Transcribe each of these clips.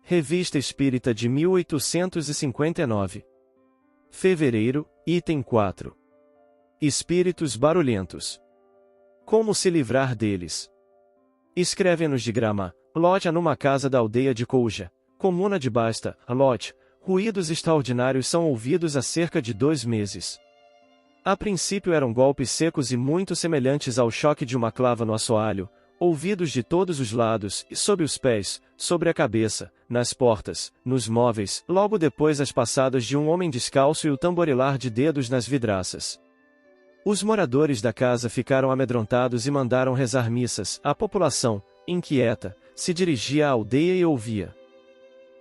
Revista Espírita de 1859. Fevereiro, item 4. Espíritos barulhentos. Como se livrar deles? Escreve-nos de Grama, Lot numa casa da aldeia de Couja, comuna de Basta, Lot. Ruídos extraordinários são ouvidos há cerca de 2 meses. A princípio eram golpes secos e muito semelhantes ao choque de uma clava no assoalho, ouvidos de todos os lados, e sob os pés, sobre a cabeça, nas portas, nos móveis, logo depois as passadas de um homem descalço e o tamborilar de dedos nas vidraças. Os moradores da casa ficaram amedrontados e mandaram rezar missas. A população, inquieta, se dirigia à aldeia e ouvia.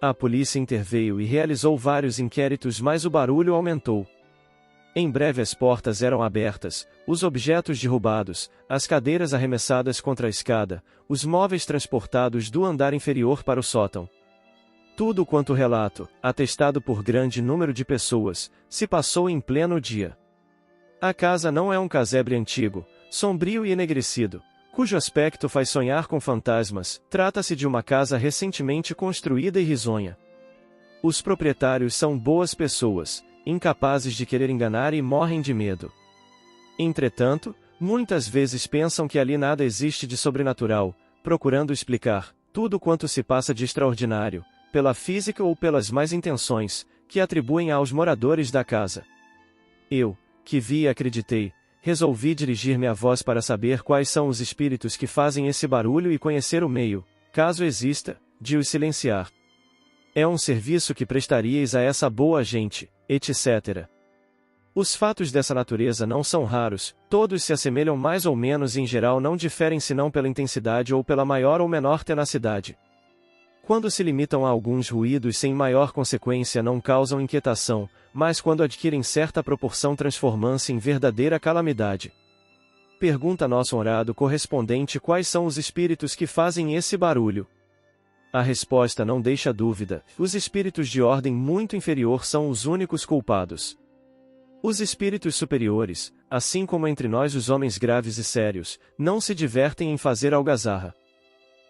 A polícia interveio e realizou vários inquéritos, mas o barulho aumentou. Em breve as portas eram abertas, os objetos derrubados, as cadeiras arremessadas contra a escada, os móveis transportados do andar inferior para o sótão. Tudo quanto relato, atestado por grande número de pessoas, se passou em pleno dia. A casa não é um casebre antigo, sombrio e enegrecido, cujo aspecto faz sonhar com fantasmas. Trata-se de uma casa recentemente construída e risonha. Os proprietários são boas pessoas, incapazes de querer enganar e morrem de medo. Entretanto, muitas vezes pensam que ali nada existe de sobrenatural, procurando explicar tudo quanto se passa de extraordinário, pela física ou pelas más intenções, que atribuem aos moradores da casa. Eu, que vi e acreditei, resolvi dirigir-me a vós para saber quais são os espíritos que fazem esse barulho e conhecer o meio, caso exista, de os silenciar. É um serviço que prestaríeis a essa boa gente, etc. Os fatos dessa natureza não são raros, todos se assemelham mais ou menos e em geral não diferem senão pela intensidade ou pela maior ou menor tenacidade. Quando se limitam a alguns ruídos sem maior consequência não causam inquietação, mas quando adquirem certa proporção transformam-se em verdadeira calamidade. Pergunta nosso honrado correspondente quais são os espíritos que fazem esse barulho. A resposta não deixa dúvida: os espíritos de ordem muito inferior são os únicos culpados. Os espíritos superiores, assim como entre nós os homens graves e sérios, não se divertem em fazer algazarra.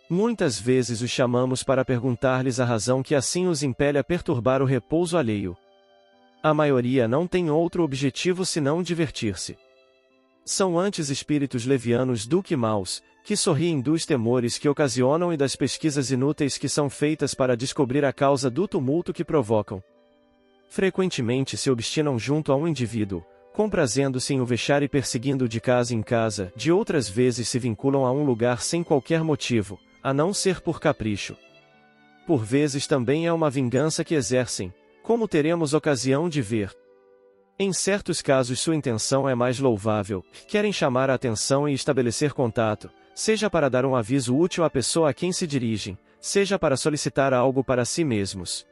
Muitas vezes os chamamos para perguntar-lhes a razão que assim os impele a perturbar o repouso alheio. A maioria não tem outro objetivo senão divertir-se. São antes espíritos levianos do que maus, que sorriem dos temores que ocasionam e das pesquisas inúteis que são feitas para descobrir a causa do tumulto que provocam. Frequentemente se obstinam junto a um indivíduo, comprazendo-se em o vexar e perseguindo-o de casa em casa. De outras vezes se vinculam a um lugar sem qualquer motivo, a não ser por capricho. Por vezes também é uma vingança que exercem, como teremos ocasião de ver. Em certos casos sua intenção é mais louvável, querem chamar a atenção e estabelecer contato, seja para dar um aviso útil à pessoa a quem se dirigem, seja para solicitar algo para si mesmos.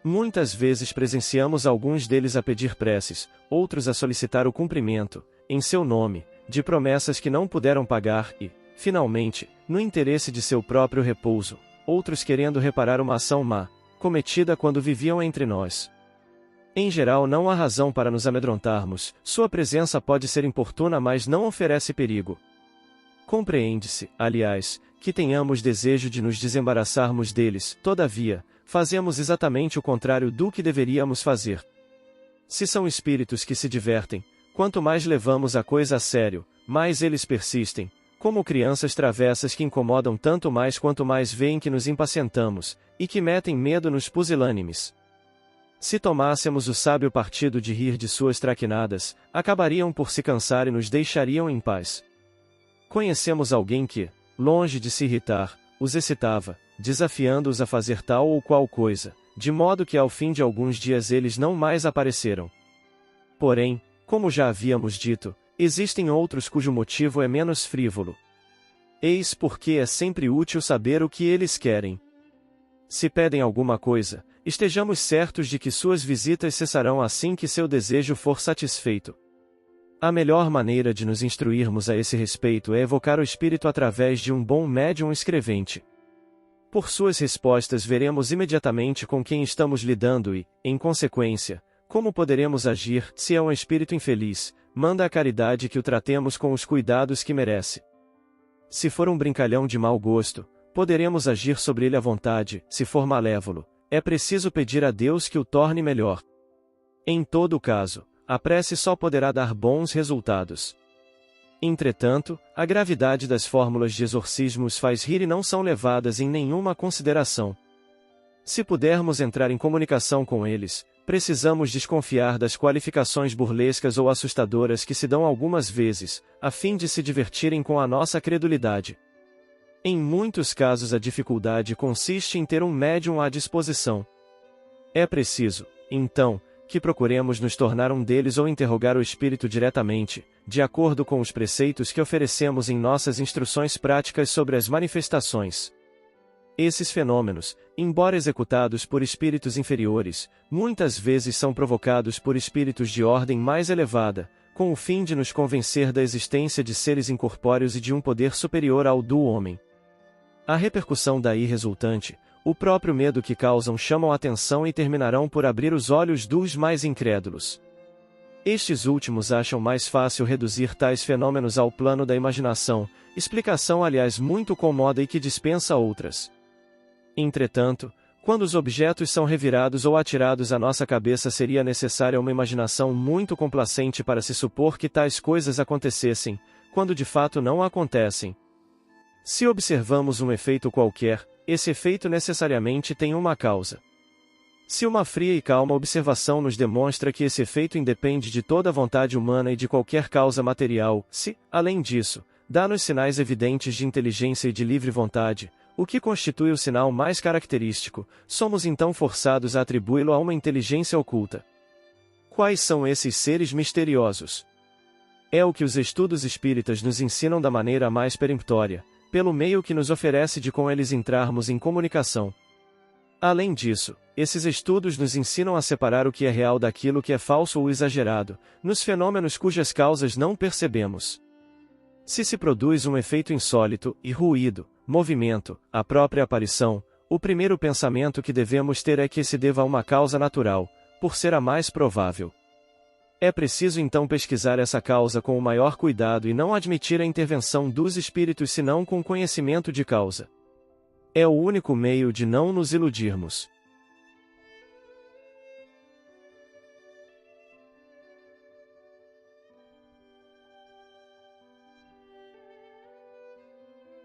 Muitas vezes presenciamos alguns deles a pedir preces, outros a solicitar o cumprimento, em seu nome, de promessas que não puderam pagar e, finalmente, no interesse de seu próprio repouso, outros querendo reparar uma ação má, cometida quando viviam entre nós. Em geral não há razão para nos amedrontarmos, sua presença pode ser importuna mas não oferece perigo. Compreende-se, aliás, que tenhamos desejo de nos desembaraçarmos deles, todavia, fazemos exatamente o contrário do que deveríamos fazer. Se são espíritos que se divertem, quanto mais levamos a coisa a sério, mais eles persistem, como crianças travessas que incomodam tanto mais quanto mais veem que nos impacientamos, e que metem medo nos pusilânimes. Se tomássemos o sábio partido de rir de suas traquinadas, acabariam por se cansar e nos deixariam em paz. Conhecemos alguém que, longe de se irritar, os excitava, desafiando-os a fazer tal ou qual coisa, de modo que ao fim de alguns dias eles não mais apareceram. Porém, como já havíamos dito, existem outros cujo motivo é menos frívolo. Eis porque é sempre útil saber o que eles querem. Se pedem alguma coisa, estejamos certos de que suas visitas cessarão assim que seu desejo for satisfeito. A melhor maneira de nos instruirmos a esse respeito é evocar o espírito através de um bom médium escrevente. Por suas respostas veremos imediatamente com quem estamos lidando e, em consequência, como poderemos agir. Se é um espírito infeliz, manda a caridade que o tratemos com os cuidados que merece. Se for um brincalhão de mau gosto, poderemos agir sobre ele à vontade. Se for malévolo, é preciso pedir a Deus que o torne melhor. Em todo caso, a prece só poderá dar bons resultados. Entretanto, a gravidade das fórmulas de exorcismo os faz rir e não são levadas em nenhuma consideração. Se pudermos entrar em comunicação com eles, precisamos desconfiar das qualificações burlescas ou assustadoras que se dão algumas vezes, a fim de se divertirem com a nossa credulidade. Em muitos casos a dificuldade consiste em ter um médium à disposição. É preciso, então, que procuremos nos tornar um deles ou interrogar o espírito diretamente, de acordo com os preceitos que oferecemos em nossas instruções práticas sobre as manifestações. Esses fenômenos, embora executados por espíritos inferiores, muitas vezes são provocados por espíritos de ordem mais elevada, com o fim de nos convencer da existência de seres incorpóreos e de um poder superior ao do homem. A repercussão daí resultante, o próprio medo que causam chamam a atenção e terminarão por abrir os olhos dos mais incrédulos. Estes últimos acham mais fácil reduzir tais fenômenos ao plano da imaginação, explicação aliás muito cômoda e que dispensa outras. Entretanto, quando os objetos são revirados ou atirados à nossa cabeça seria necessária uma imaginação muito complacente para se supor que tais coisas acontecessem, quando de fato não acontecem. Se observamos um efeito qualquer, esse efeito necessariamente tem uma causa. Se uma fria e calma observação nos demonstra que esse efeito independe de toda a vontade humana e de qualquer causa material, se, além disso, dá-nos sinais evidentes de inteligência e de livre vontade, o que constitui o sinal mais característico, somos então forçados a atribuí-lo a uma inteligência oculta. Quais são esses seres misteriosos? É o que os estudos espíritas nos ensinam da maneira mais peremptória, pelo meio que nos oferece de com eles entrarmos em comunicação. Além disso, esses estudos nos ensinam a separar o que é real daquilo que é falso ou exagerado, nos fenômenos cujas causas não percebemos. Se se produz um efeito insólito, e ruído, movimento, a própria aparição, o primeiro pensamento que devemos ter é que se deva a uma causa natural, por ser a mais provável. É preciso então pesquisar essa causa com o maior cuidado e não admitir a intervenção dos espíritos senão com conhecimento de causa. É o único meio de não nos iludirmos.